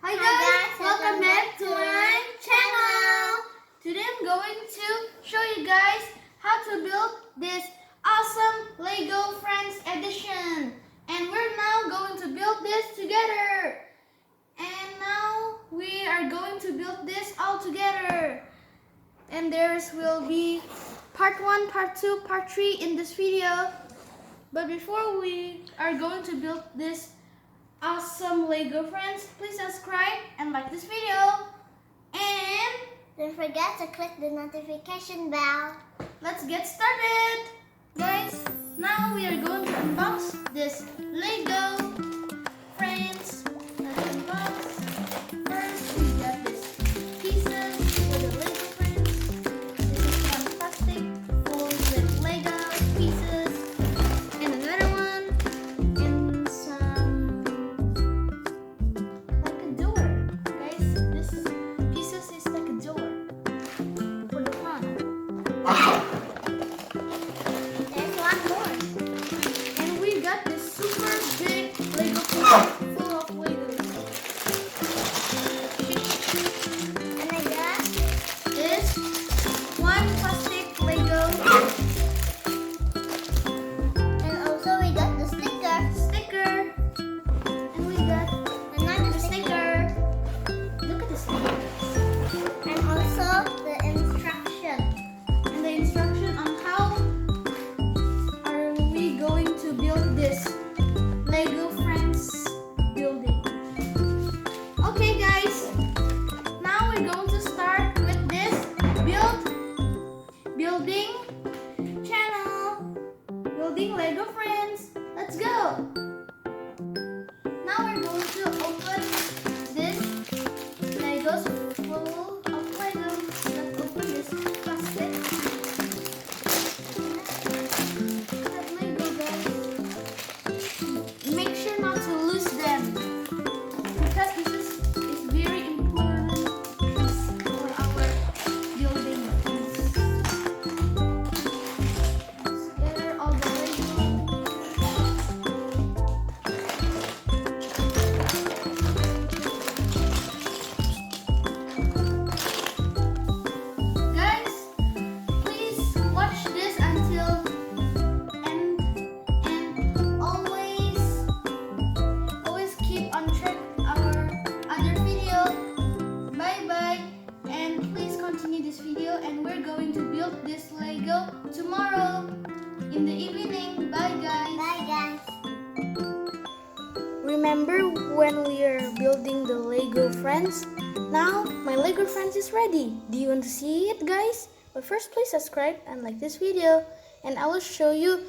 Hi guys, welcome back to my channel. Today I'm going to show you guys how to build this awesome Lego Friends edition. And we're now going to build this together. And now we are going to build this all together. And there will be part 1, part 2, part 3 in this video. But before we are going to build this awesome Lego Friends, please subscribe and like this video. And don't forget to click the notification bell. Let's get started. Guys, now we are going to unbox this Lego Friends. Let's unbox. First, we got this pieces for the Lego Friends. This is one plastic full with Lego pieces. And another one. And some like a door. Guys, this pieces is like a door for the front. There's one more. And we got this super big Lego set full of Legos. And I got This one plastic Lego and also we got the sticker. And we got another the sticker. Look at the sticker. and also the instruction. And the instruction on how are we going to build this Lego Friends building. Okay guys, now we're going to start with this building channel. Building Lego Friends. Let's go. Now we're going to open this Legos full of Legos. Let's open this plastic. That Lego, guys. Make sure not to lose them because this is very important piece for our building. Scatter all the Lego. Guys, please watch this until end and always keep on track our other video. Bye bye, and please continue this video, and we're going to build this Lego tomorrow in the evening. Bye guys. Bye guys. Remember when we are building the Lego Friends? Now my Lego Friends is ready. Do you want to see it, guys? But first, please subscribe and like this video, and I will show you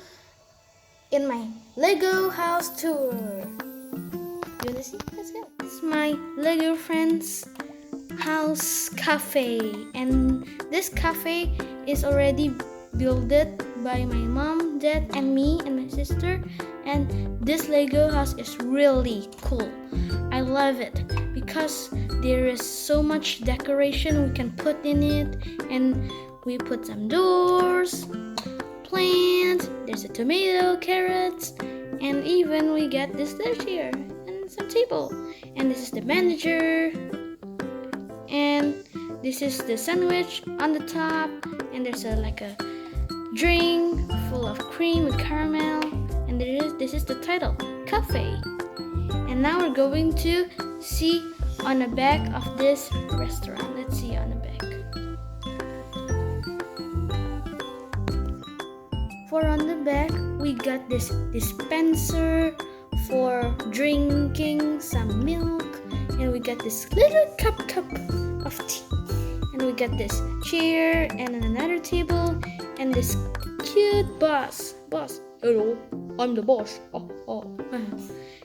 in my Lego house tour. You want to see? Let's go. This is my Lego Friends house cafe, and this cafe is already built by my mom, dad, and me and my sister. And this Lego house is really cool. I love it because there is so much decoration we can put in it, and we put some doors, plants, there's a tomato, carrots, and even we get this dish here and some table. And this is the manager, and this is the sandwich on the top, and there's like a drink full of cream with caramel, and this is the title, cafe. And now we're going to see on the back of this restaurant. Let's see on the back. For on the back, we got this dispenser for drinking some milk, and we got this little cup of tea, and we got this chair and another table, and this cute boss. Hello, I'm the boss.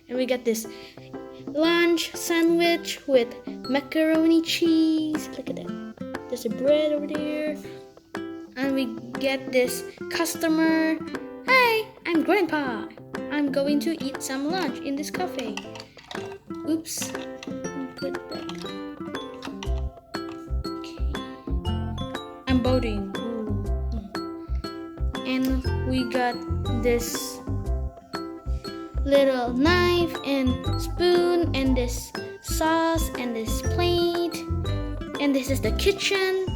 And we got this lunch sandwich with macaroni cheese. Look at that. There's a bread over there. And we get this customer. Hi, I'm Grandpa. I'm going to eat some lunch in this cafe. Oops. Put that. Okay. I'm voting. And we got this little knife and spoon and this sauce and this plate, and this is the kitchen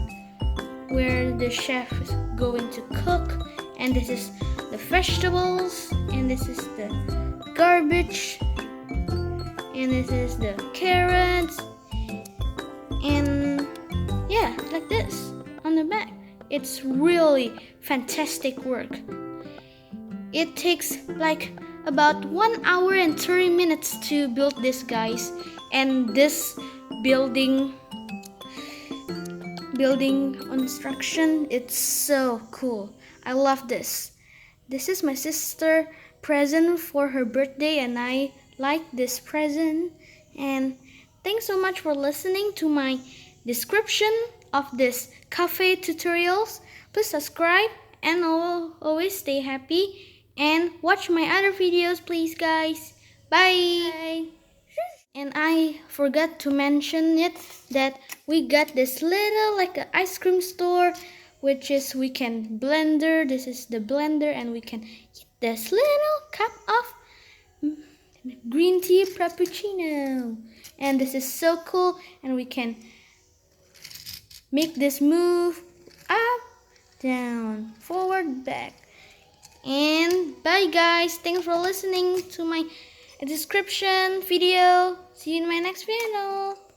where the chef is going to cook, and this is the vegetables, and this is the garbage, and this is the carrots, and yeah, like this on the back. It's really fantastic work. It takes like about 1 hour and 30 minutes to build this, guys. And this building construction, it's so cool. I love this. This is my sister present for her birthday, and I like this present. And thanks so much for listening to my description of this cafe tutorials. Please subscribe and always stay happy and watch my other videos, please, guys. Bye. And I forgot to mention it that we got this little like an ice cream store, which is we can blender. This is the blender, and we can eat this little cup of green tea frappuccino. And this is so cool, and we can make this move up, down, forward, back. And bye, guys. Thanks for listening to my description video. See you in my next video.